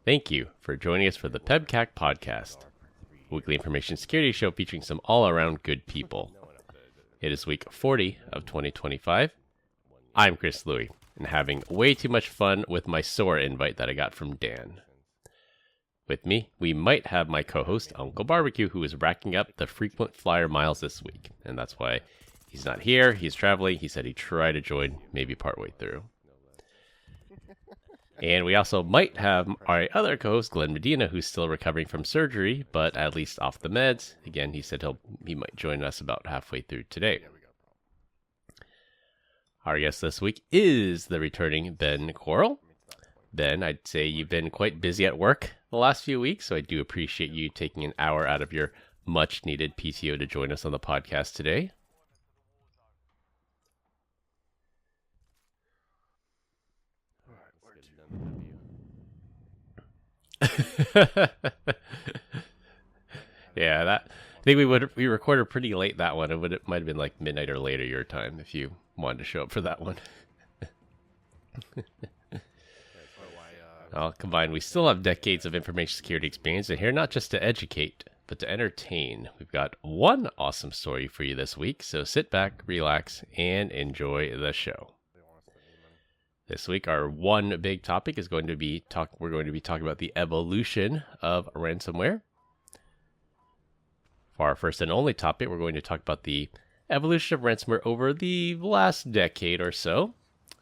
Thank you for joining us for the PEBCAK Podcast, a weekly information security show featuring some all-around good people. It is week 40 of 2025. I'm Chris Louie, and having way too much fun with my Sora invite that I got from Dan. With me, we might have my co-host, Uncle Barbecue, who is racking up the frequent flyer miles this week, and that's why he's not here. He's traveling. He said he'd try to join maybe partway through. And we also might have our other co-host, Glenn Medina, who's still recovering from surgery, but at least off the meds. Again, he said he might join us about halfway through today. Our guest this week is the returning Ben Quarrel. Ben, I'd say you've been quite busy at work the last few weeks, so I do appreciate you taking an hour out of your much-needed PTO to join us on the podcast today. Yeah, I think we recorded pretty late that one. It might have been like midnight or later your time if you wanted to show up for that one. All combined, we still have decades of information security experience, and here not just to educate, but to entertain. We've got one awesome story for you this week, so sit back, relax, and enjoy the show. This week, our one big topic is we're going to be talking about the evolution of ransomware. For our first and only topic, we're going to talk about the evolution of ransomware over the last decade or so.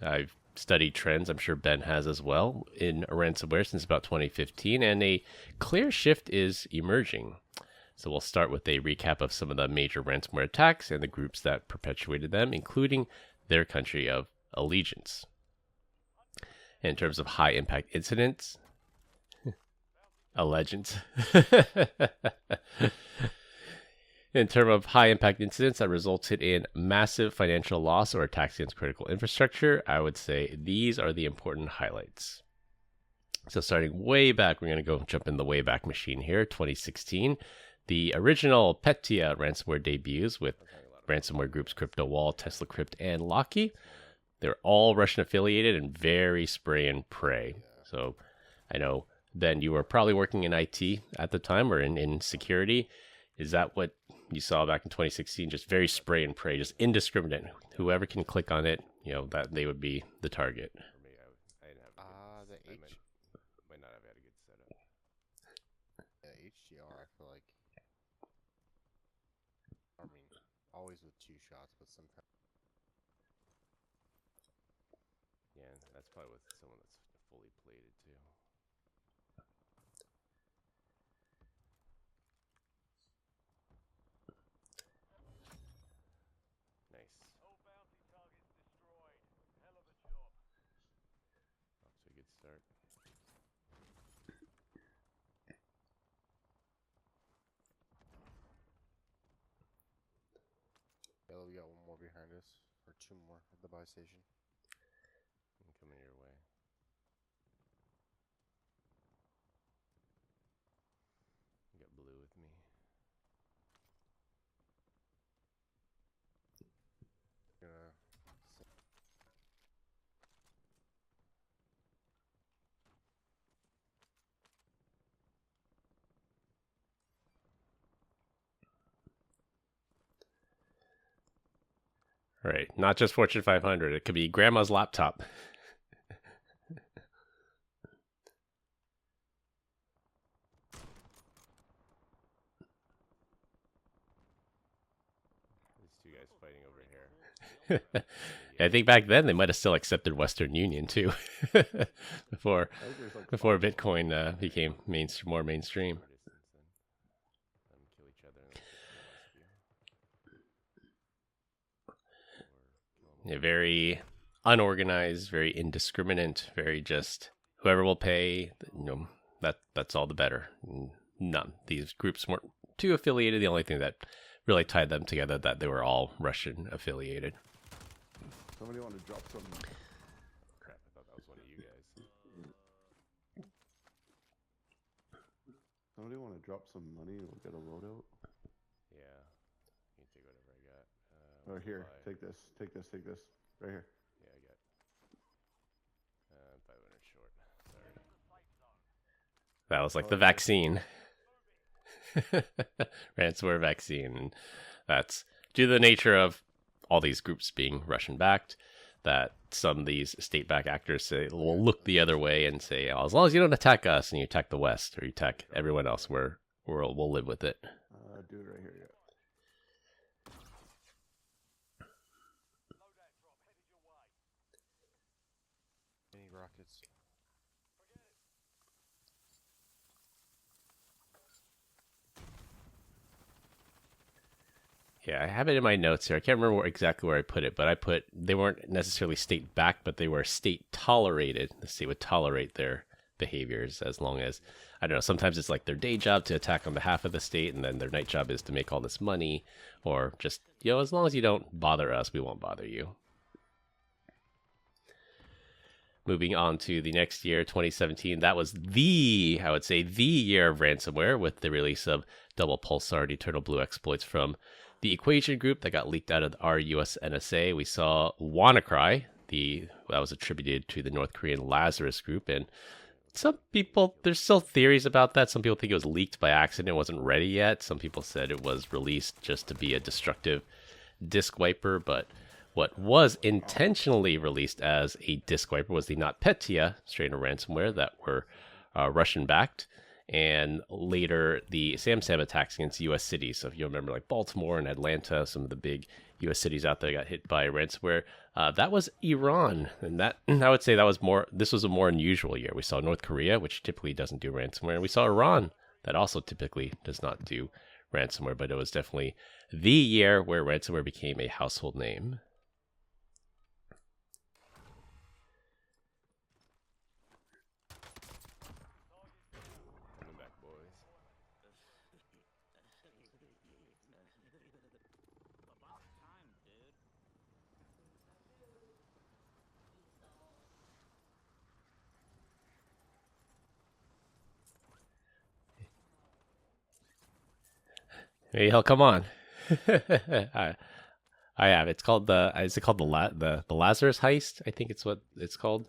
I've studied trends, I'm sure Ben has as well, in ransomware since about 2015, and a clear shift is emerging. So we'll start with a recap of some of the major ransomware attacks and the groups that perpetuated them, including their country of allegiance. In terms of high impact incidents, allegiance. In terms of high impact incidents that resulted in massive financial loss or attacks against critical infrastructure, I would say these are the important highlights. So starting way back, we're going to go jump in the way back machine here, 2016. The original NotPetya ransomware debuts with ransomware groups CryptoWall, TeslaCrypt, and Locky. They're all Russian affiliated and very spray and pray. So I know, Ben, you were probably working in IT at the time or in security. Is that what you saw back in 2016? Just very spray and pray, just indiscriminate. Whoever can click on it, that they would be the target. Might not have had a good setup. Yeah, HDR, I feel like, always with two shots, but sometimes. Yeah, that's probably with someone that's fully plated too. Nice. Off to a good start. Yeah, we got one more behind us, or two more at the buy station. I'm coming your way. You got blue with me. Right, not just Fortune 500. It could be grandma's laptop. These two guys fighting over here. I think back then they might have still accepted Western Union too, before Bitcoin became more mainstream. Yeah, very unorganized, very indiscriminate, very just whoever will pay. That's all the better. None. These groups weren't too affiliated. The only thing that really tied them together that they were all Russian affiliated. Somebody want to drop some? Crap! I thought that was one of you guys. Somebody want to drop some money and we'll get a loadout? Yeah, you can take whatever I got. Oh, here, take this, right here. Yeah, I got 500 short. Sorry. That was like the vaccine. Ransomware vaccine. And that's due to the nature of all these groups being Russian backed, that some of these state backed actors say will look the other way and say, oh, as long as you don't attack us and you attack the West or you attack everyone else, we'll live with it. Dude, right here, yeah. Any rockets? Yeah, I have it in my notes here. I can't remember exactly where I put it, but I put they weren't necessarily state backed, but they were state tolerated. The state would tolerate their behaviors as long as, I don't know, sometimes it's like their day job to attack on behalf of the state, and then their night job is to make all this money, or just, as long as you don't bother us, we won't bother you. Moving on to the next year, 2017, that was I would say, the year of ransomware with the release of Double Pulsar Eternal Blue exploits from the Equation group that got leaked out of our US NSA. We saw WannaCry, that was attributed to the North Korean Lazarus group, and some people, there's still theories about that. Some people think it was leaked by accident, it wasn't ready yet. Some people said it was released just to be a destructive disk wiper, but what was intentionally released as a disk wiper was the NotPetya strain of ransomware that were Russian-backed, and later the SAMSAM attacks against U.S. cities. So if you remember, like Baltimore and Atlanta, some of the big U.S. cities out there got hit by ransomware. That was Iran, and that I would say this was a more unusual year. We saw North Korea, which typically doesn't do ransomware, and we saw Iran, that also typically does not do ransomware, but it was definitely the year where ransomware became a household name. Hey, hell, come on! I have. It's called Is it called the Lazarus heist? I think it's what it's called.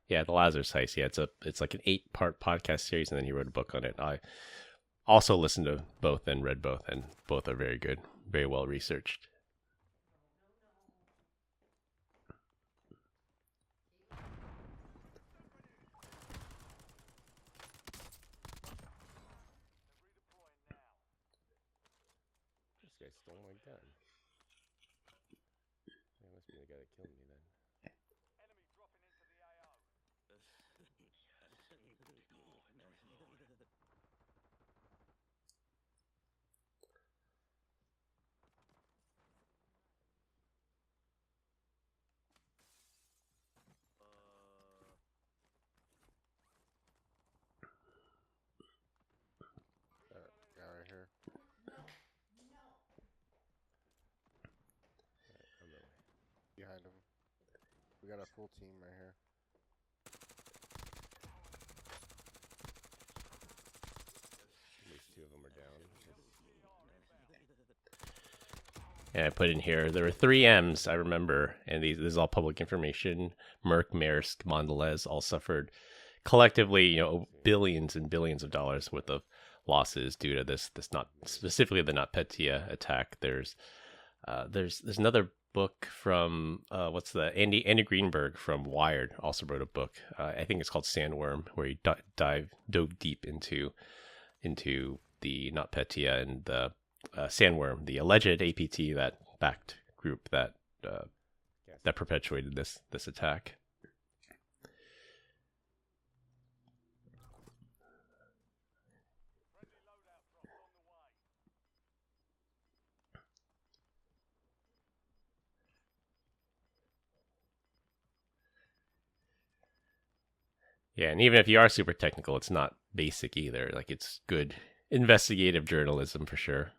Yeah, the Lazarus heist. Yeah, it's like an 8-part podcast series, and then he wrote a book on it. I also listened to both and read both, and both are very good, very well researched. This guy stole my gun. That must be the guy that killed me then. Guy right here. Behind him. We got a full team right here. At least 2 of them are down. And I put in here, there were 3 M's, I remember, and this is all public information. Merck, Maersk, Mondelez all suffered collectively, billions and billions of dollars worth of losses due to this not specifically the NotPetya attack. There's another book from Andy Greenberg from Wired also wrote a book. I think it's called Sandworm, where he dove deep into the NotPetya and the Sandworm, the alleged APT that backed group that perpetuated this attack. Yeah, and even if you are super technical, it's not basic either. Like, it's good investigative journalism for sure.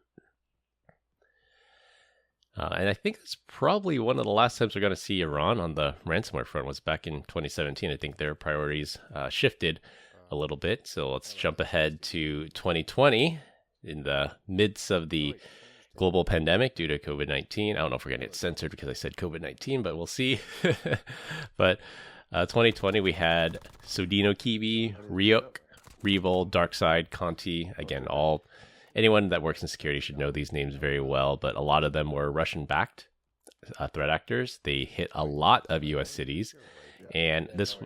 And I think it's probably one of the last times we're going to see Iran on the ransomware front was back in 2017. I think their priorities shifted a little bit. So let's jump ahead to 2020 in the midst of the global pandemic due to COVID-19. I don't know if we're going to get censored because I said COVID-19, but we'll see. But 2020, we had Sodino Kiwi, Ryuk, Revel, Darkside, Conti, again, anyone that works in security should know these names very well, but a lot of them were Russian-backed threat actors. They hit a lot of U.S. cities, and this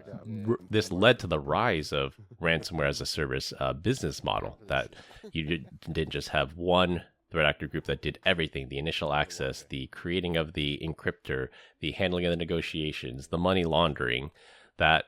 led to the rise of ransomware as a service business model, that you didn't just have one threat actor group that did everything: the initial access, the creating of the encryptor, the handling of the negotiations, the money laundering, that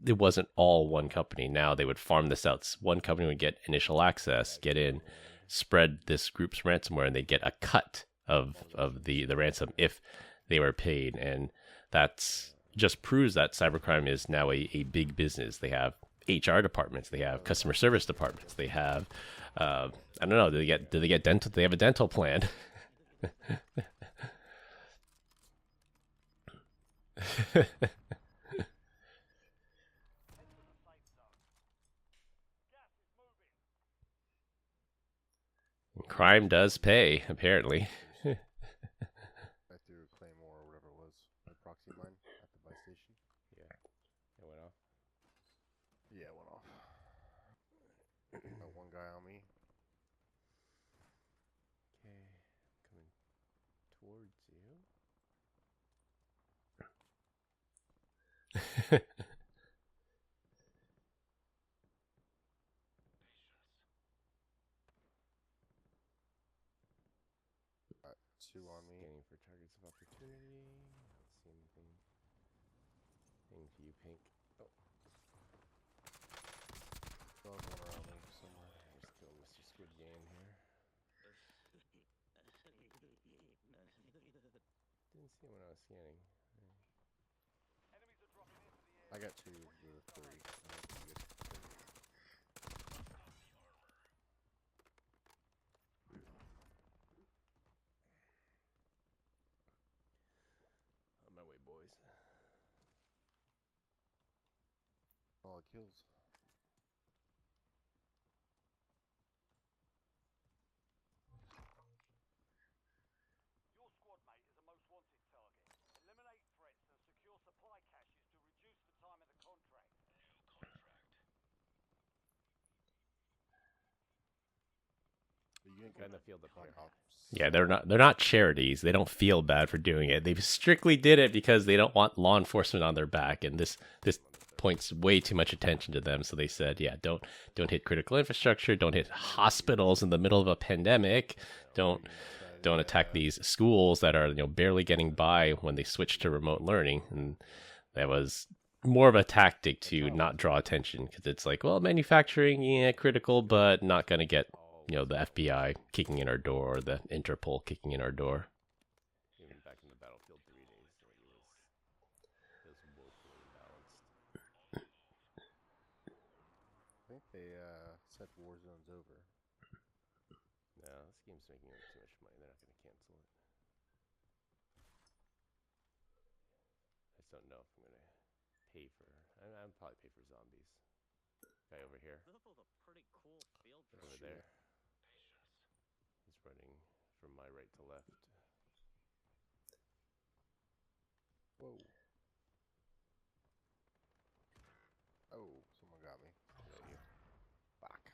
it wasn't all one company. Now they would farm this out. One company would get initial access, get in, spread this group's ransomware, and they'd get a cut of the ransom if they were paid. And that's just proves that cybercrime is now a big business. They have HR departments, they have customer service departments, they have I don't know, do they get dental? They have a dental plan. Crime does pay, apparently. I threw a claymore or whatever it was, a proxy mine at the buy station. Yeah, it went off. Yeah, it went off. Got one guy on me. Okay, coming towards you. Got two on me. Scanning for targets of opportunity. Don't see anything. Thing to you, Pink. Oh, Still have one around me somewhere. just kill Mr. Squid Game here. Didn't see him when I was scanning. I got two of the three. I hope you get three. On my way, boys. All it kills. Your squad mate is a most wanted target. Eliminate threats and secure supply caches to reduce the time of the contract. You ain't Got in gonna the field up high here. ops. Yeah, they're not charities. They don't feel bad for doing it. They strictly did it because they don't want law enforcement on their back, and this points way too much attention to them. So they said, yeah, don't hit critical infrastructure, don't hit hospitals in the middle of a pandemic, don't attack these schools that are barely getting by when they switch to remote learning. And that was more of a tactic to not draw attention, because it's like, well, manufacturing, yeah, critical, but not going to get the FBI kicking in our door, or the Interpol kicking in our door. Even back in the Battlefield 3 days, it was woefully imbalanced. I think they said Warzone's over. No, this game's making too much money. They're not going to cancel it. I just don't know if I'm going to pay for... I'll probably pay for zombies. Guy over here. This was a pretty cool field trip. Over there. He's running from my right to left. Whoa. Oh, someone got me. Fuck.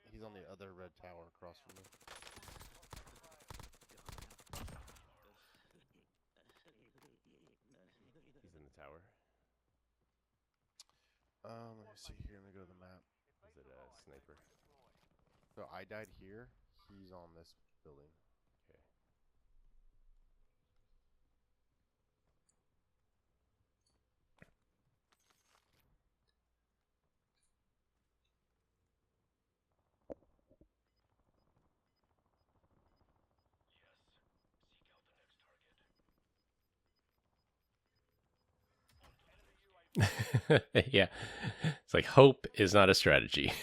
He's on the other red tower across from me. He's in the tower. Let me see here. Let me go to the map. Is it a sniper? So I died here. He's on this building. Okay. Yeah, it's like hope is not a strategy.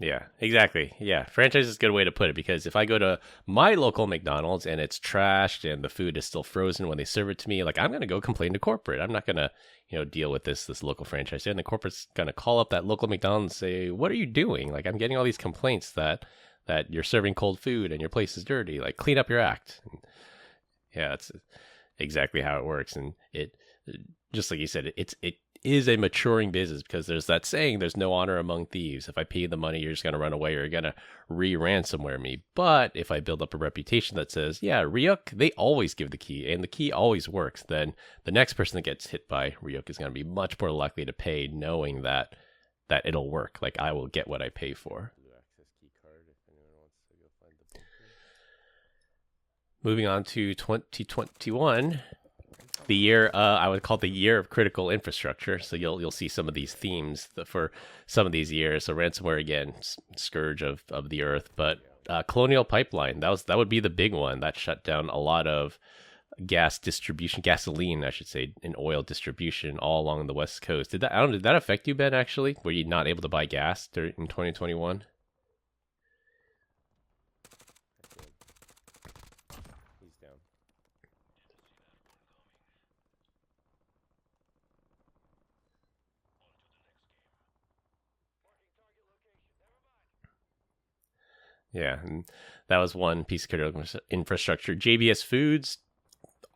Yeah, exactly. Yeah, franchise is a good way to put it, because if I go to my local McDonald's and it's trashed and the food is still frozen when they serve it to me, like, I'm gonna go complain to corporate. I'm not gonna, deal with this local franchise. And the corporate's gonna call up that local McDonald's and say, "What are you doing? Like, I'm getting all these complaints that that you're serving cold food and your place is dirty. Like, clean up your act. And yeah, that's exactly how it works. And it, just like you said, it is a maturing business, because there's that saying, there's no honor among thieves. If I pay you the money, you're just going to run away, or you're going to ransomware me. But if I build up a reputation that says, yeah, Ryuk, they always give the key and the key always works, then the next person that gets hit by Ryuk is going to be much more likely to pay, knowing that it'll work. Like, I will get what I pay for. Moving on to 2021, the year, I would call it the year of critical infrastructure. So you'll see some of these themes for some of these years. So ransomware, again, scourge of the earth, but Colonial Pipeline, that would be the big one that shut down a lot of gasoline, I should say, and oil distribution all along the West Coast. Did that affect you, Ben? Actually, were you not able to buy gas in 2021? Yeah, and that was one piece of critical infrastructure. JBS Foods,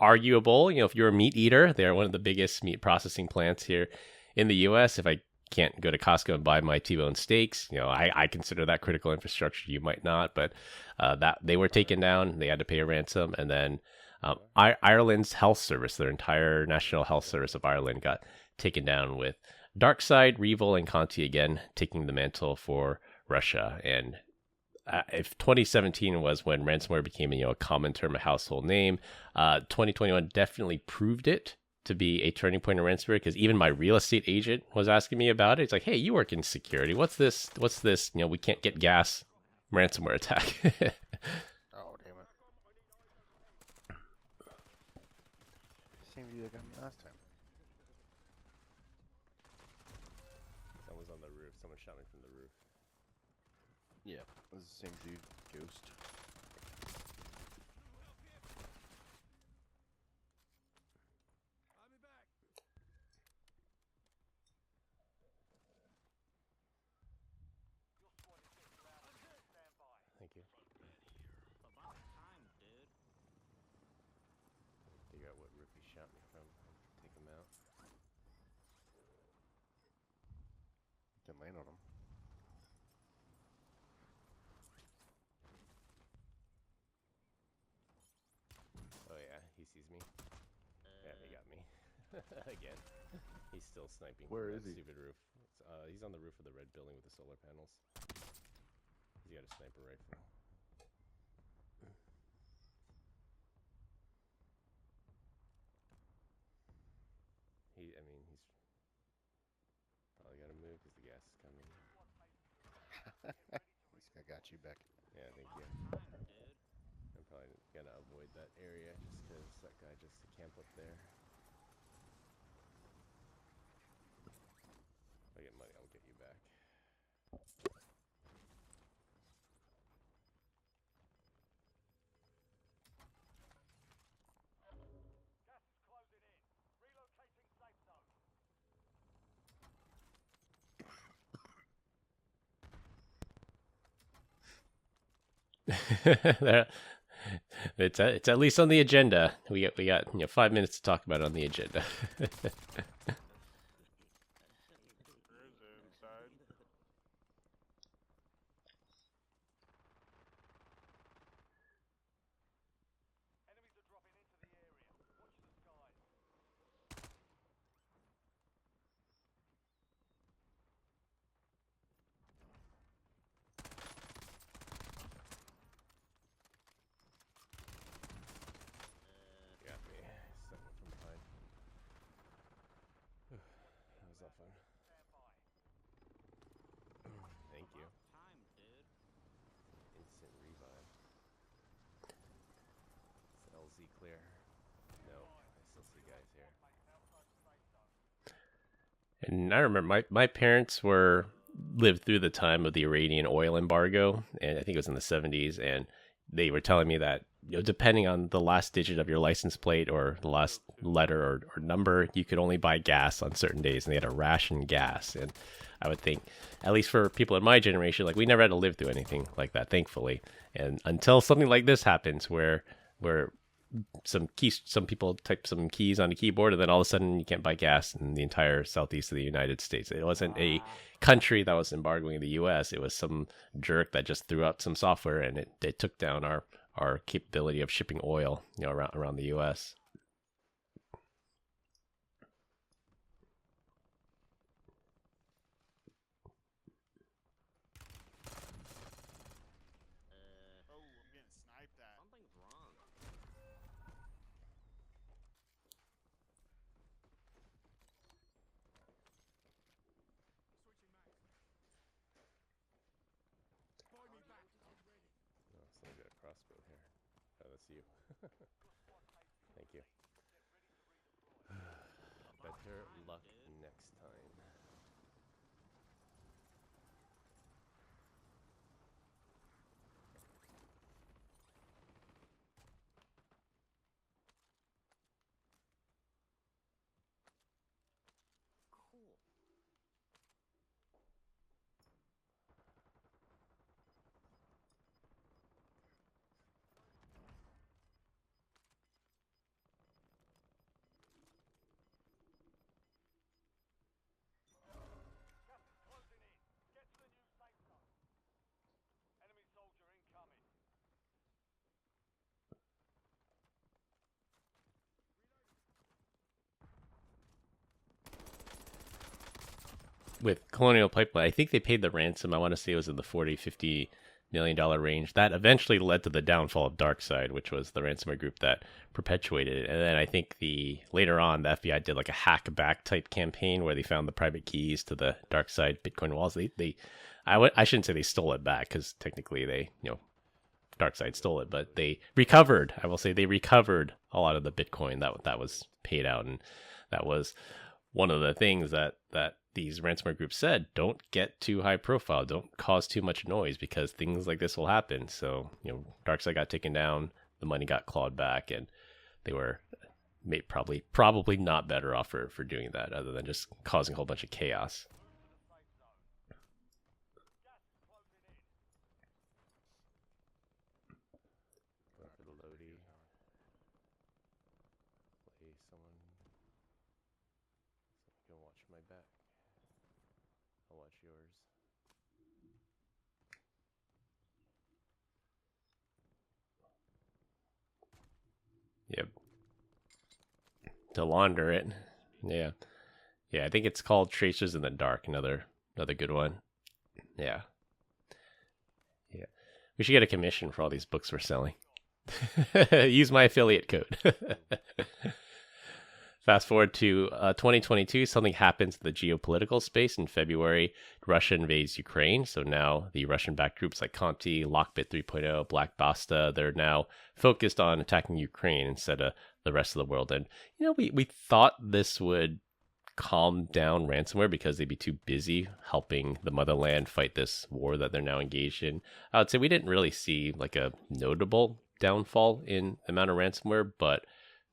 arguable. If you're a meat eater, they're one of the biggest meat processing plants here in the U.S. If I can't go to Costco and buy my T-bone steaks, I consider that critical infrastructure. You might not, but that they were taken down. They had to pay a ransom, and then Ireland's health service, their entire National Health Service of Ireland, got taken down, with DarkSide, Revil, and Conti again taking the mantle for Russia. And if 2017 was when ransomware became a common term, a household name, 2021 definitely proved it to be a turning point in ransomware, because even my real estate agent was asking me about it. It's like, hey, you work in security. What's this? We can't get gas ransomware attack. Oh, damn it. Same view that got me last time. Someone's on the roof. Someone shot me from the roof. Yeah, it was the same dude, Ghost. Thank you. Figure out what roof he shot me from. Take him out. Didn't land on him. Oh yeah, he sees me. Yeah, he got me. Again. He's still sniping. Where from is that he? Stupid roof. He's on the roof of the red building with the solar panels. He's got a sniper rifle. He's probably got to move because the gas is coming. At least I got you back. Yeah, thank you. I'm probably gonna avoid that area just because that guy just camped up there. If I get money, I'll get you back. Gas is closing in. Relocating safe zone. It's at least on the agenda. We got 5 minutes to talk about it on the agenda. Enemies are dropping into the area. Watch the skies. Got me. Something from behind. That was not fun. Stand by. Thank you. Instant revive. Is LZ clear? No, I still see guys here. And I remember my parents lived through the time of the Iranian oil embargo, and I think it was in the 70s, and they were telling me that depending on the last digit of your license plate or the last letter or number, you could only buy gas on certain days, and they had to ration gas. And I would think, at least for people in my generation, like we never had to live through anything like that, thankfully. And until something like this happens, where some people type some keys on a keyboard, and then all of a sudden you can't buy gas in the entire southeast of the United States. It wasn't a country that was embargoing the U.S. It was some jerk that just threw out some software, and it took down our capability of shipping oil, around the U.S. Oh, I'm getting sniped at. Something's wrong. Somebody got a crossbow here. Oh, that's you. Thank you. Better luck next time. Cool. Gas is closing in. Get to the new safe zone. Enemy soldier incoming. With Colonial Pipeline, I think they paid the ransom. I want to say it was in the $40-50 million range. That eventually led to the downfall of DarkSide, which was the ransomware group that perpetuated it. And then I think later on, the FBI did like a hack back type campaign where they found the private keys to the DarkSide Bitcoin wallets. I shouldn't say they stole it back, because technically they, DarkSide stole it, but they recovered. I will say they recovered a lot of the Bitcoin that was paid out, and that was one of the things that these ransomware groups said: don't get too high profile, don't cause too much noise, because things like this will happen. So, DarkSide got taken down, the money got clawed back, and they were probably not better off for doing that, other than just causing a whole bunch of chaos. Going for the loadie. Play someone can watch my back. I'll watch yours. Yep. To launder it. Yeah. Yeah, I think it's called Tracers in the Dark. Another good one. Yeah. Yeah. We should get a commission for all these books we're selling. Use my affiliate code. Fast forward to 2022, something happens in the geopolitical space. In February, Russia invades Ukraine. So now the Russian-backed groups like Conti, Lockbit 3.0, Black Basta, they're now focused on attacking Ukraine instead of the rest of the world. And, we thought this would calm down ransomware because they'd be too busy helping the motherland fight this war that they're now engaged in. I would say we didn't really see like a notable downfall in the amount of ransomware, but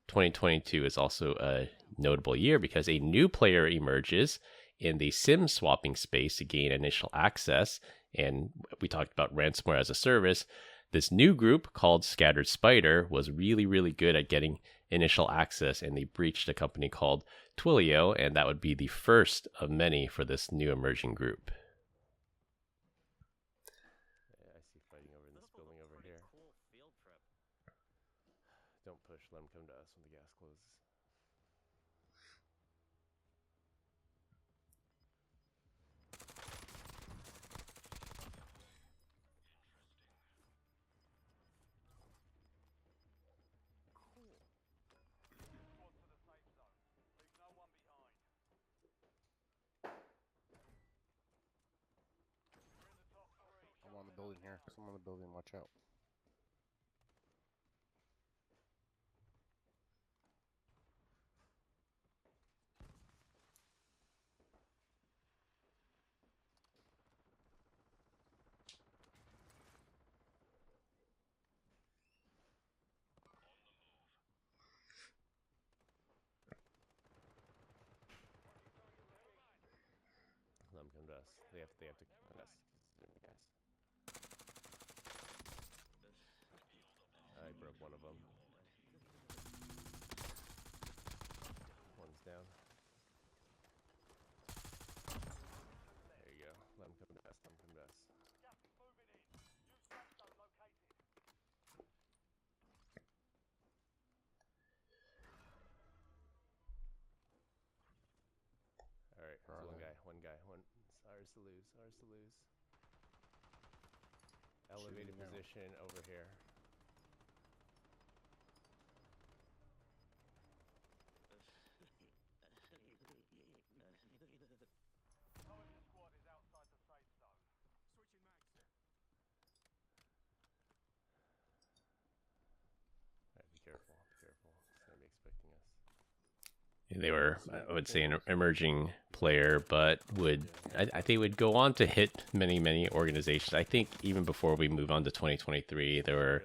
2022 is also a notable year because a new player emerges in the SIM swapping space to gain initial access. And we talked about ransomware as a service. This new group called Scattered Spider was really, really good at getting initial access, and they breached a company called Twilio, and that would be the first of many for this new emerging group. Yeah, I see fighting over in this building over here. Cool field trip. Don't push, let them come to us when the gas closes. Squad to the safe zone. Leave no one behind. We're in the top three. I'm on the building here. Someone on the building, watch out. to us. They have to come to us. Yes. I broke one of them. One's down. There you go. Let him come to us. Let him come to us. Gas is moving in. New safe zone located. All right. Where are One they? guy. One guy. One. It's ours to lose. Ours to lose. Elevated now. position over here. Enemy squad is outside the safe zone. Switching mags. All right, be careful. Be careful. He's gonna be expecting us. They were, I would say, an emerging player, but I think would go on to hit many organizations. I think even before we move on to 2023, there were.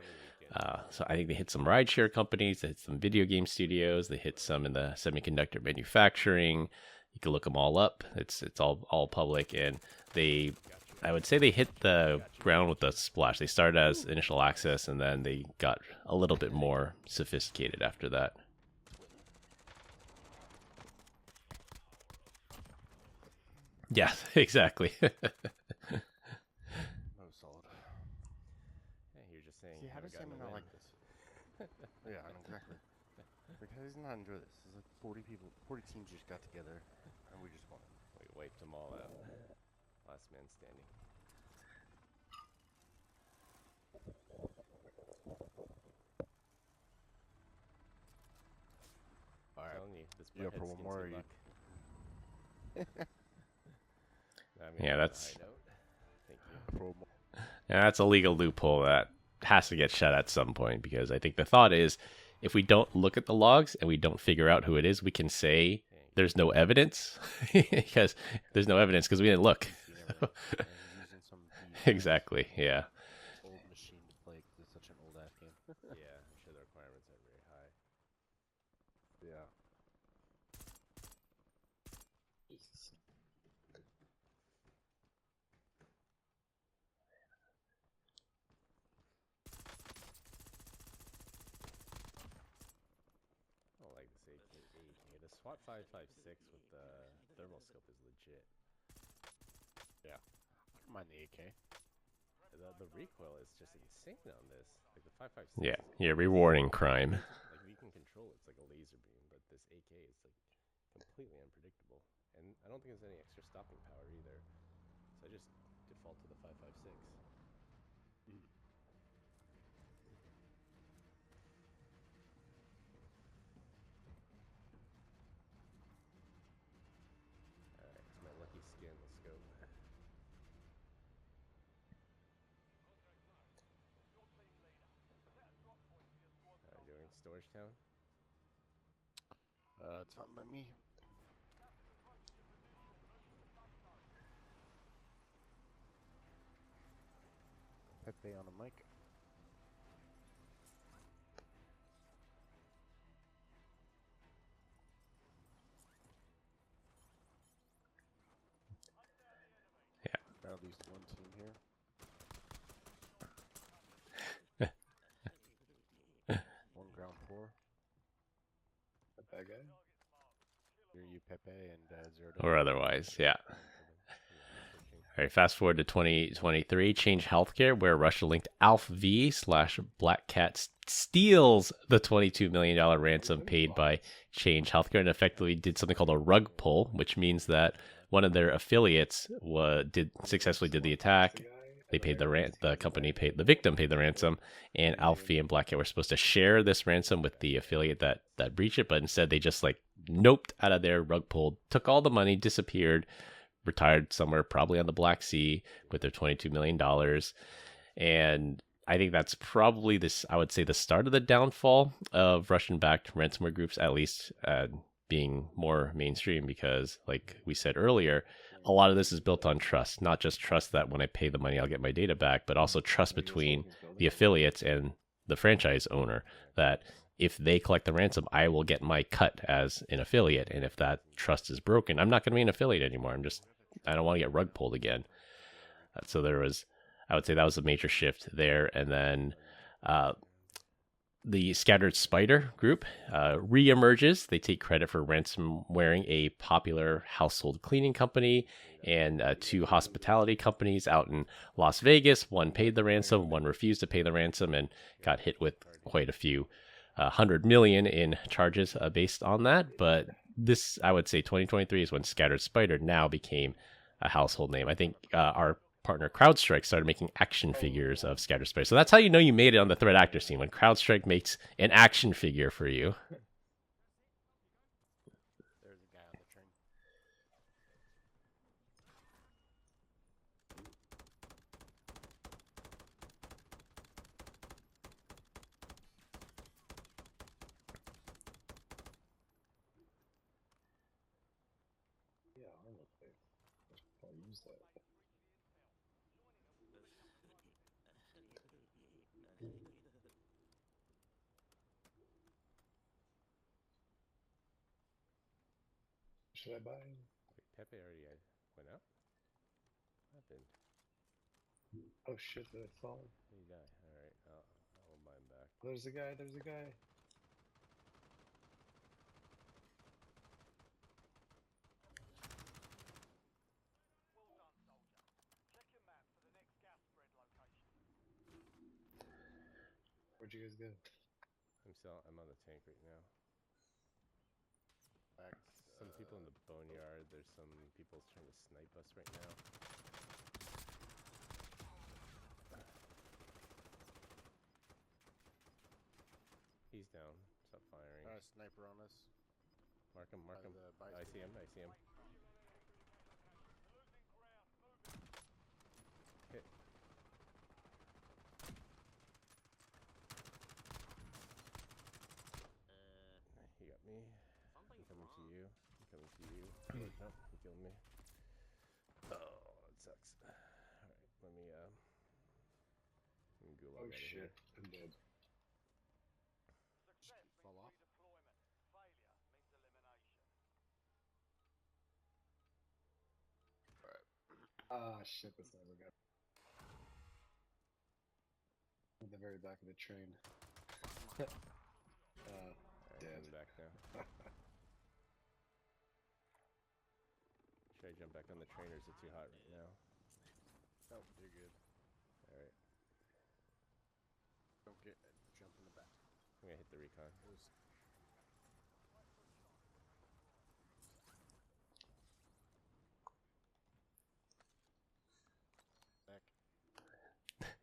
So I think they hit some rideshare companies, they hit some video game studios, they hit some in the semiconductor manufacturing. You can look them all up. It's all public, and I would say they hit the ground with a splash. They started as initial access, and then they got a little bit more sophisticated after that. Yeah, exactly. No solid. Yeah, you're just saying. See, how you does haven't Simon gotten not a like this? Yeah, I know exactly. Like, how does he not enjoy this? It's like 40 people, 40 teams just got together, and we just won. win. We wiped them all out. Last man standing. All right. Telling you, this You up butthead for one skins more, good or you- luck. Yeah, on a that's- high note. Thank you. Pro And that's a legal loophole that has to get shut at some point, because I think the thought is, if we don't look at the logs and we don't figure out who it is, we can say there's no evidence because there's no evidence because we didn't look. using some Exactly. Yeah. old machine to play 'cause it's such an old ass game. Yeah. I'm sure the requirements are very high. Yeah. I don't like this AK. The SWAT 556 with the thermal scope is legit. I don't mind the AK. The recoil is just insane on this. Like the 556. Yeah, rewarding crime. Like you can control it. It's like a laser beam, but this AK is like completely unpredictable. And I don't think there's any extra stopping power either. So I just default to the 556. Alright, it's my lucky skin. Let's go. Doing Storage Town. It's not by me. Pepe on a mic. Yeah. Got at least one team here. One ground floor. That bad guy? Here you Pepe and Zero. Or otherwise, yeah. All right, fast forward to 2023. Change Healthcare, where Russia-linked Alf V / Black Cat steals the $22 million ransom paid by Change Healthcare and effectively did something called a rug pull, which means that one of their affiliates successfully did the attack. They paid the victim paid the ransom, and Alf V and Black Cat were supposed to share this ransom with the affiliate that breached it, but instead they just noped out of there, rug pulled, took all the money, disappeared, retired somewhere probably on the Black Sea with their $22 million. And I think that's probably I would say the start of the downfall of Russian-backed ransomware groups, at least being more mainstream, because like we said earlier, a lot of this is built on trust, not just trust that when I pay the money, I'll get my data back, but also trust between the affiliates and the franchise owner that if they collect the ransom, I will get my cut as an affiliate. And if that trust is broken, I'm not going to be an affiliate anymore. I'm just I don't want to get rug pulled again. So there was, I would say that was a major shift there. And then the Scattered Spider group re-emerges. They take credit for ransomwaring a popular household cleaning company and 2 hospitality companies out in Las Vegas. One paid the ransom, one refused to pay the ransom, and got hit with quite a few 100 million in charges based on that. But this, I would say 2023 is when Scattered Spider now became a household name. I think our partner CrowdStrike started making action figures of Scattered Spider. So that's how you know you made it on the threat actor scene, when CrowdStrike makes an action figure for you. There's a guy on the train. Yeah, I don't think I'll use that. Should I buy? Wait, Pepe already went out? What happened? Oh shit! Did I fall? He died. All right, I'll buy him back. There's a guy. There's a guy. Well done, soldier. Check your map for the next gas spread location. Where'd you guys go? I'm on the tank right now. Back. Some people in the boneyard. There's some people trying to snipe us right now. He's down. Stop firing. Sniper on us. Mark him. Mark by him. the I bicycle. see him. I see him. Hit. He got me. I'm coming to you. I'm coming to you. Nope, he killed me. Oh, it sucks. Alright, let me gulag Oh out of shit! here. I'm dead. Success means fall off. redeployment. Failure means elimination. Ah shit! This never got. At the very back of the train. Alright, Dead. I'm back now. Should I jump back on the train, or is it too hot right now? Oh, you're good. Alright, Don't get jump in the back. I'm gonna hit the recon. Back.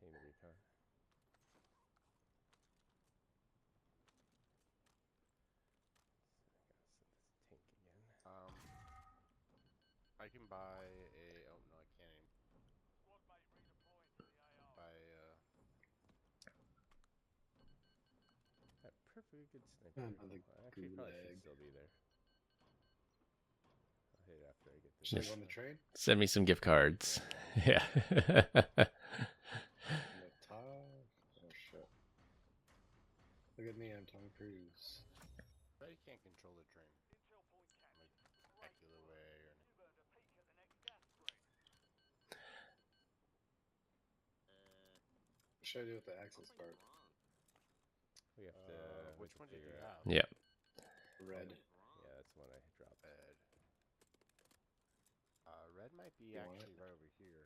Hitting the recon. Tank again. I can buy a. Oh no, I can't aim. Squad mate redeploying to the AR. Buy That perfectly good sniper. Another Actually, probably should gulag. still be there. I'll hit it after I get this. Should I go on the train? Send me some gift cards. Yeah. On the top? Oh shit! Look at me, I'm Tom Cruise. but you can't control the train. Intel point captured. Spectacular way or anything. You've earned a peek at the next gas spread. What should I do with the access card? We have to. Which one did you figure out. have? Yep. Red. Yeah, that's the one I dropped. Red. Red might be You want actually it? right over here.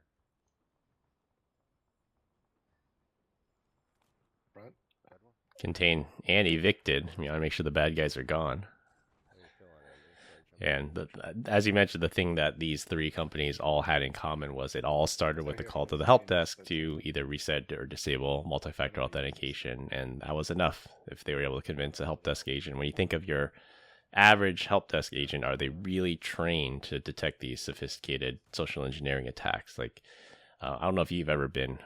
Front? Red one. Contain and evicted. You want to make sure the bad guys are gone. How do you feel on it? And as you mentioned, the thing that these 3 companies all had in common was it all started with a call to the help desk to either reset or disable multi-factor authentication, and that was enough if they were able to convince a help desk agent. When you think of your average help desk agent, are they really trained to detect these sophisticated social engineering attacks? Like, I don't know if you've ever been,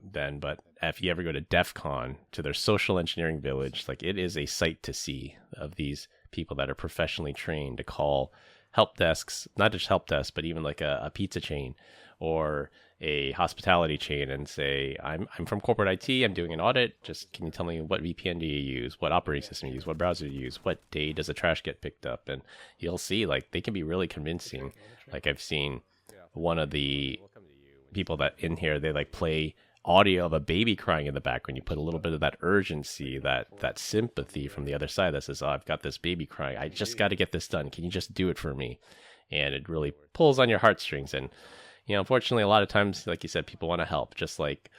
Ben, but if you ever go to DEF CON, to their social engineering village, like, it is a sight to see of these people that are professionally trained to call help desks, not just help desks, but even like a pizza chain or a hospitality chain and say, I'm from corporate IT, I'm doing an audit. Just can you tell me what VPN do you use? What operating system you use? What browser you use? What day does the trash get picked up? And you'll see, like, they can be really convincing. Like, I've seen one of the people that in here, they like play audio of a baby crying in the background. You put a little bit of that urgency, that sympathy from the other side that says, oh, I've got this baby crying. I just got to get this done. Can you just do it for me? And it really pulls on your heartstrings. And, you know, unfortunately, a lot of times, like you said, people want to help. Just like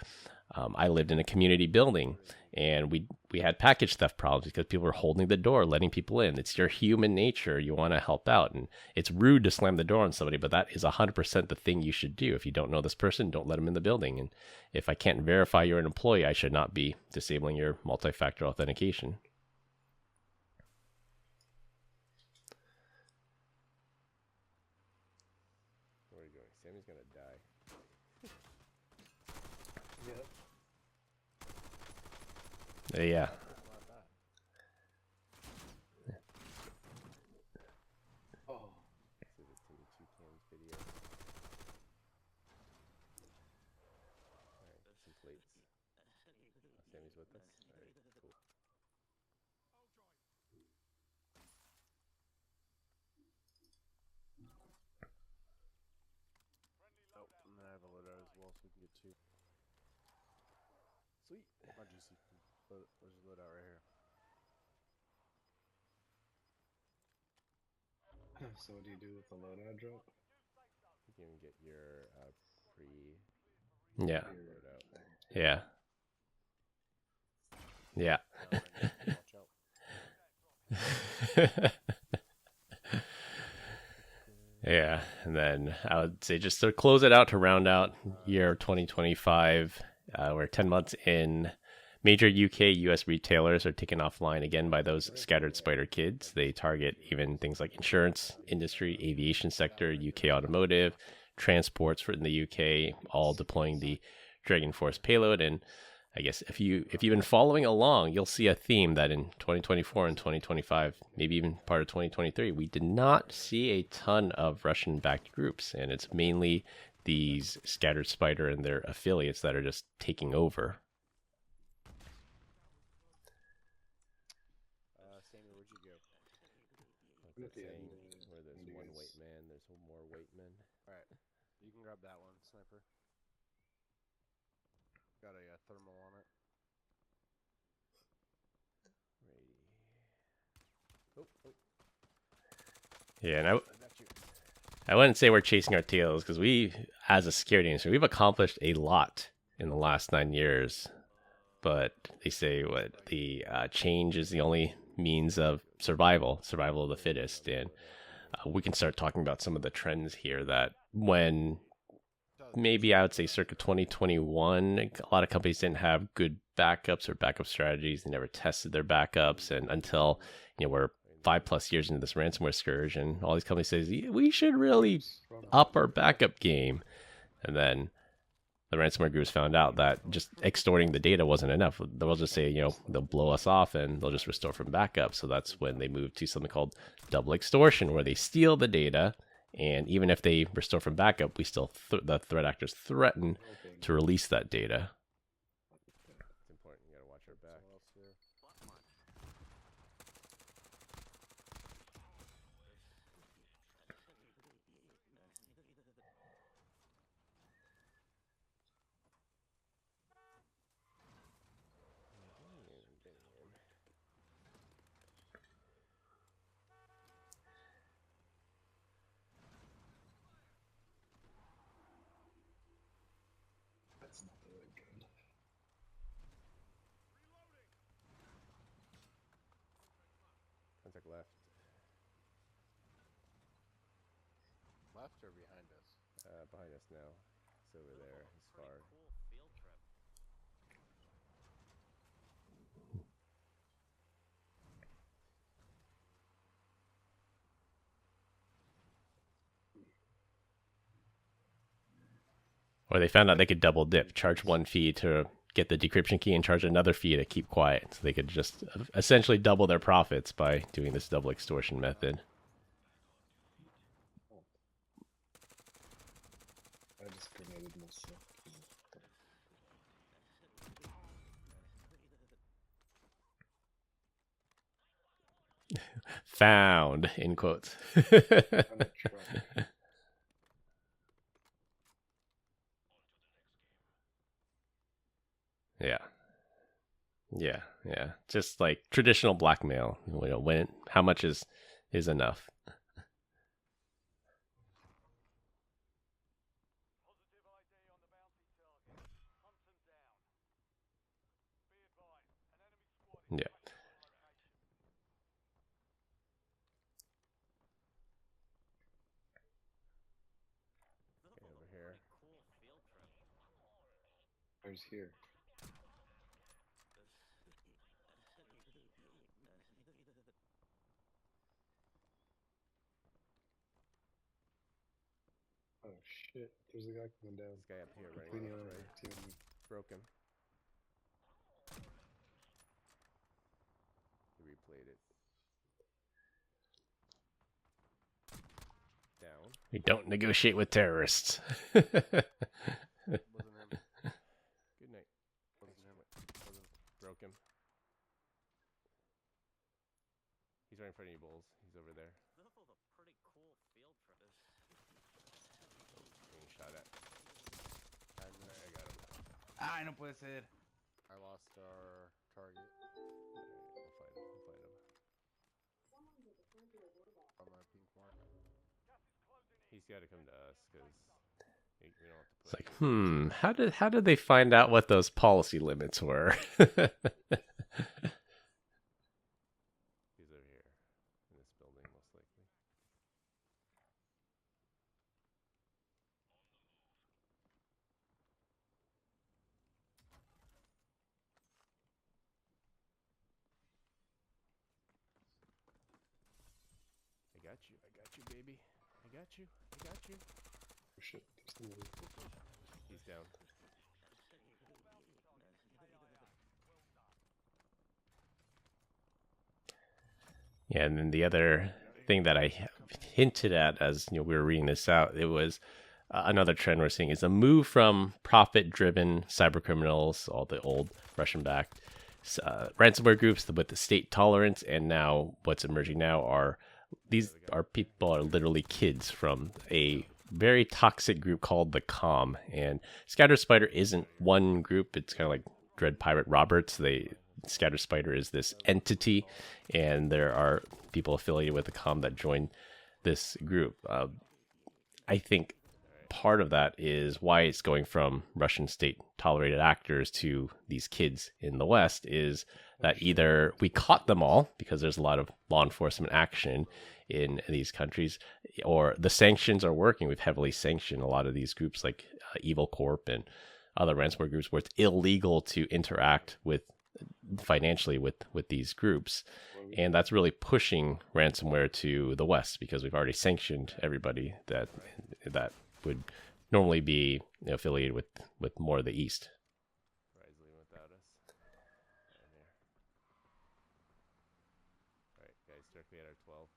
I lived in a community building, and we had package theft problems because people were holding the door, letting people in. It's your human nature. You want to help out. And it's rude to slam the door on somebody, but that is 100% the thing you should do. If you don't know this person, don't let them in the building. And if I can't verify you're an employee, I should not be disabling your multi-factor authentication. Where are you going? Sammy's going to die. Yep. Yeah. Oh. This is a Timmy Two Cams video. Alright, some plates. Sammy's with us? Alright, cool. Oh, and then I have a loadout as well, so we can get two. Sweet. My GC. There's a loadout right here. So what do you do with the loadout drop? You can get your yeah. Loadout. Yeah. Yeah. Watch out. Yeah, and then I would say just to close it out, to round out year 2025, we're 10 months in. Major UK, US retailers are taken offline again by those scattered spider kids. They target even things like insurance industry, aviation sector, UK automotive, transports in the UK, all deploying the Dragon Force payload. And I guess if you've been following along, you'll see a theme that in 2024 and 2025, maybe even part of 2023, we did not see a ton of Russian-backed groups, and it's mainly these scattered spider and their affiliates that are just taking over. Sammy, where'd you go? I'm at the end. Where there's one white man, there's more white men. Alright, you can grab that one, sniper. Got a thermal on it. Yeah, and I wouldn't say we're chasing our tails, because we, as a security industry, we've accomplished a lot in the last 9 years. But they say what the change is the only means of survival of the fittest. And we can start talking about some of the trends here that when maybe I would say circa 2021, a lot of companies didn't have good backups or backup strategies. They never tested their backups. And until, we're 5+ years into this ransomware scourge, and all these companies say we should really up our backup game. And then the ransomware groups found out that just extorting the data wasn't enough. They'll just say, they'll blow us off and they'll just restore from backup. So that's when they moved to something called double extortion, where they steal the data. And even if they restore from backup, we still, the threat actors threaten to release that data. It's important. You gotta watch our back. That's not the right gun. Contact left. Left or behind us? Behind us now. It's over there, as far. Cool field trip. Or they found out they could double dip, charge one fee to get the decryption key and charge another fee to keep quiet. So they could just essentially double their profits by doing this double extortion method. I just grenaded myself. Found in quotes. On the truck. Yeah. Yeah, yeah. Just like traditional blackmail. You know, when how much is enough? Positive ID on the bounty target. Hunt them down. Be advised, an enemy squad is Yeah. tracking your location. Over here. Where's here? Oh shit! There's a guy coming down. This guy up here running Completely left, on right? team. Broke him. He replayed it. Down. We don't negotiate with terrorists. Wasn't him. Good night. Wasn't him. Broke him. He's right in front of you, Bulls. He's over there. Being shot at. I got him. Ay, no puede ser. I lost our target. We'll find him. On my pink mark. He's got to come to us because we don't have to It's put. like, how did they find out what those policy limits were? He's over here in this building, most likely. I got you, baby. I got you. Oh shit! There's somebody. He's down. Yeah, and then the other thing that I hinted at as we were reading this out, it was another trend we're seeing is a move from profit-driven cyber criminals, all the old Russian-backed ransomware groups with the state tolerance, and now what's emerging now are people are literally kids from a very toxic group called the Com. And Scatter Spider isn't one group; it's kind of like Dread Pirate Roberts. Scatter Spider is this entity, and there are people affiliated with the Com that joined this group. I think part of that is why it's going from Russian state tolerated actors to these kids in the West is that either we caught them all because there's a lot of law enforcement action in these countries, or the sanctions are working. We've heavily sanctioned a lot of these groups like Evil Corp and other ransomware groups where it's illegal to interact with financially with these groups, and that's really pushing ransomware to the West because we've already sanctioned everybody that would normally be affiliated with more of the East. Wisely without us. Right here. Alright, guys, directly at our 12.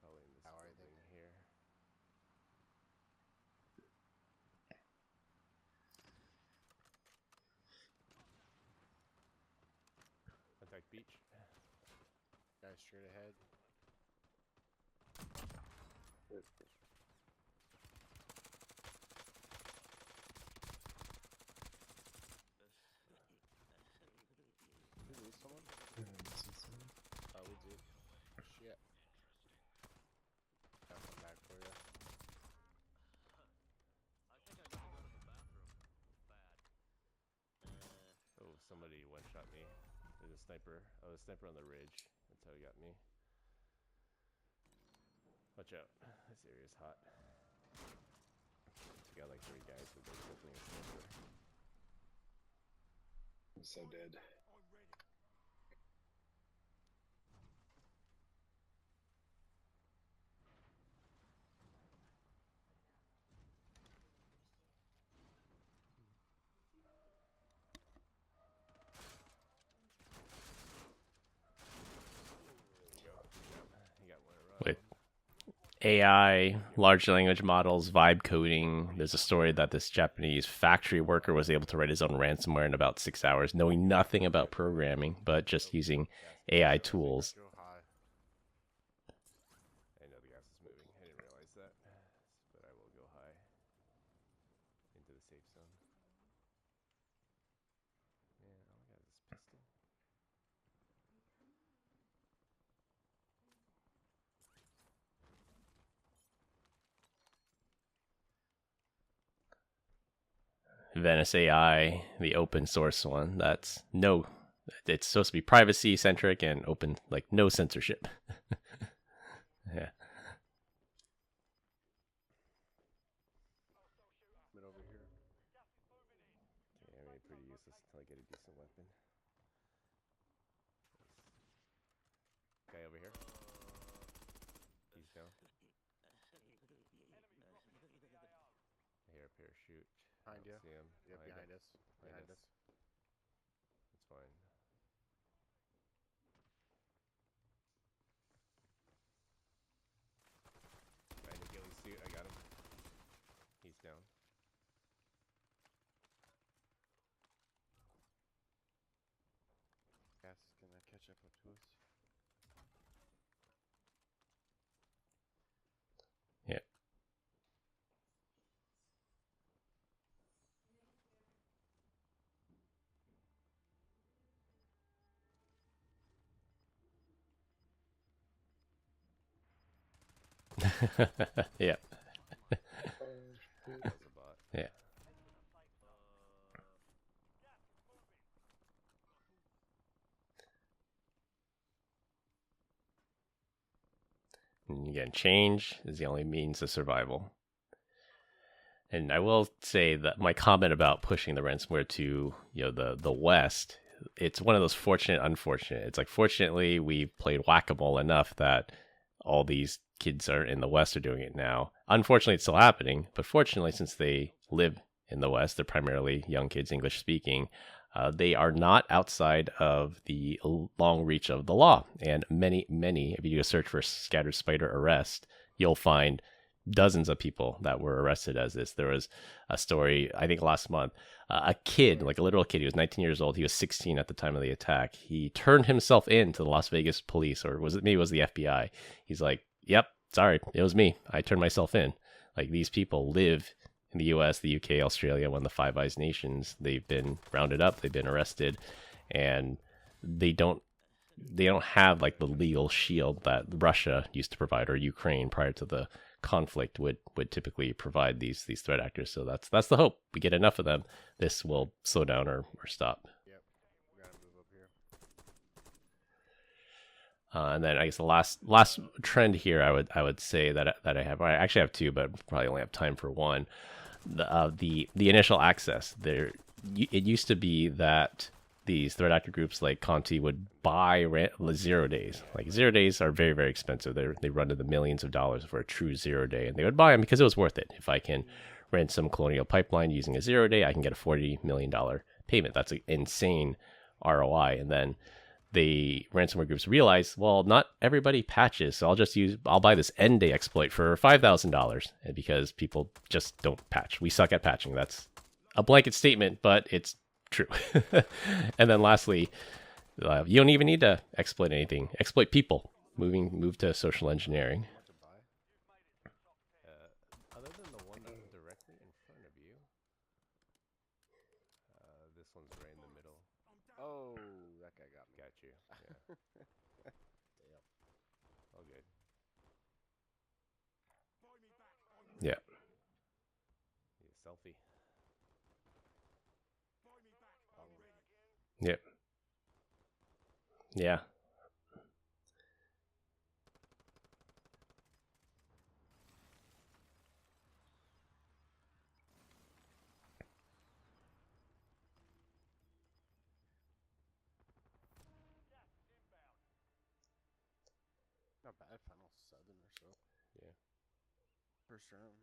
Probably in this building here. Contact beach. Guys straight ahead. Did we lose someone? Oh, we did. Shit. I'll come back for you. Oh, somebody one-shot me. There's a sniper. Oh, the sniper on the ridge. That's how he got me. Watch out. This area's hot. We got like 3 guys with their sibling and sniper. I'm so dead. You got one around. Wait. AI, large language models, vibe coding. There's a story that this Japanese factory worker was able to write his own ransomware in about 6 hours, knowing nothing about programming, but just using AI tools. Go high. I know the gas is moving. I didn't realize that, but I will go high into the safe zone. Man, all I got is this pistol. Venice AI, the open source one. It's supposed to be privacy centric and open, like no censorship. Yeah. Been over here. Yeah, I mean, pretty useless until I get a decent weapon. Guy over here. He's down. I hear a parachute. Behind you. See him. Yeah, behind us. Behind us. That's fine. Behind the ghillie suit, I got him. He's down. Gas is gonna catch up to us. Yeah. Yeah. Oh, shit. That was a bot. Yeah. And again, change is the only means of survival. And I will say that my comment about pushing the ransomware to, the West, it's one of those fortunate, unfortunate. It's like, fortunately, we played whack-a-mole enough that all these kids are in the West are doing it now. Unfortunately, it's still happening, but fortunately, since they live in the West, they're primarily young kids, English speaking. They are not outside of the long reach of the law. And many, if you do a search for scattered spider arrest, you'll find dozens of people that were arrested as this. There was a story, I think last month, a kid, like a literal kid, he was 19 years old. He was 16 at the time of the attack. He turned himself in to the Las Vegas police, or maybe it was the FBI. He's like, yep, sorry, it was me. I turned myself in. Like, these people live in the US, the UK, Australia, one of the Five Eyes nations. They've been rounded up, they've been arrested, and they don't have like the legal shield that Russia used to provide, or Ukraine prior to the conflict would typically provide these threat actors. So that's the hope. We get enough of them, this will slow down or stop. Yep. We gotta move up here. And then I guess the last trend here, I would say that I have. I actually have two, but probably only have time for one. The initial access. It used to be that these threat actor groups like Conti would buy 0 days. Like 0 days are very, very expensive. They run to the millions of dollars for a true 0 day, and they would buy them because it was worth it. If I can ransom Colonial Pipeline using a 0 day, I can get a $40 million payment. That's an insane ROI. And then the ransomware groups realize, well, not everybody patches, so I'll buy this end day exploit for $5,000, because people just don't patch. We suck at patching. That's a blanket statement, but it's true. And then lastly, you don't even need to exploit anything. Exploit people. Move to social engineering. Want to buy? Other than the one that's directly in front of you, this one's right in the middle. Oh, that guy got me. Got you. Yeah. Damn. All good. Yeah. Selfie. Yep. Yeah. Not bad. Final 7 or so. Yeah. First round.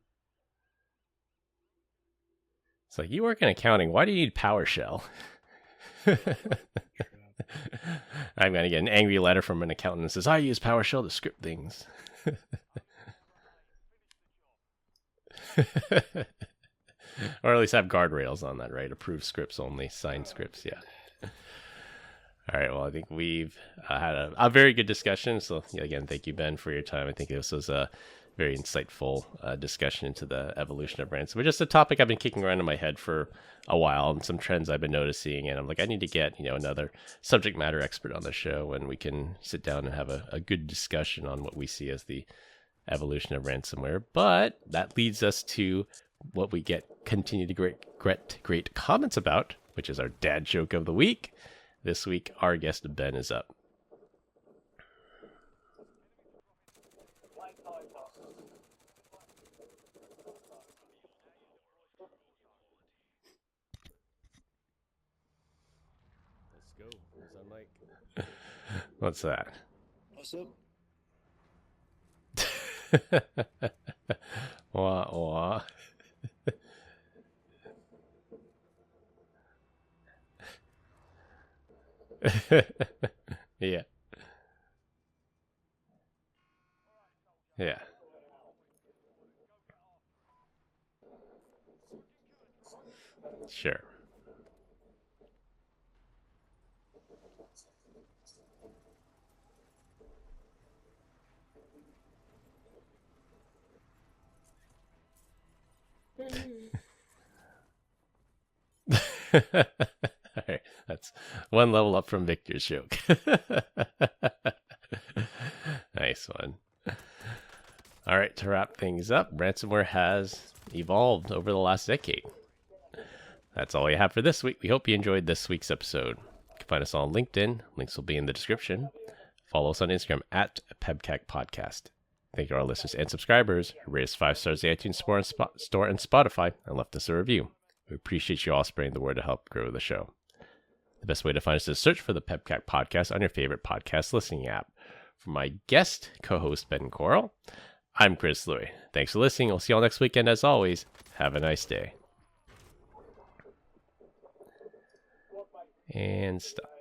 It's like, you work in accounting. Why do you need PowerShell? I'm going to get an angry letter from an accountant that says, I use PowerShell to script things. Or at least have guardrails on that, right? Approved scripts only, signed scripts, yeah. All right, well, I think we've had a very good discussion. So, again, thank you, Ben, for your time. I think this was a very insightful discussion into the evolution of ransomware. Just a topic I've been kicking around in my head for a while, and some trends I've been noticing. And I'm like, I need to get another subject matter expert on the show, and we can sit down and have a good discussion on what we see as the evolution of ransomware. But that leads us to what we continue to get great comments about, which is our dad joke of the week. This week, our guest Ben is up. Let's go. Who's on mic? What's that? What's up? Wah, wah. Yeah. Yeah. Sure. All right, that's one level up from Victor's joke. Nice one. All right, to wrap things up, ransomware has evolved over the last decade. That's all we have for this week. We hope you enjoyed this week's episode. You can find us on LinkedIn. Links will be in the description. Follow us on Instagram at PEBCAK Podcast. Thank you to our listeners and subscribers who rated us 5 stars in the iTunes Store and Spotify and left us a review. We appreciate you all spreading the word to help grow the show. The best way to find us is to search for the PEBCAK Podcast on your favorite podcast listening app. For my guest co-host, Ben Coral, I'm Chris Louie. Thanks for listening. We'll see you all next weekend. As always, have a nice day. And stop.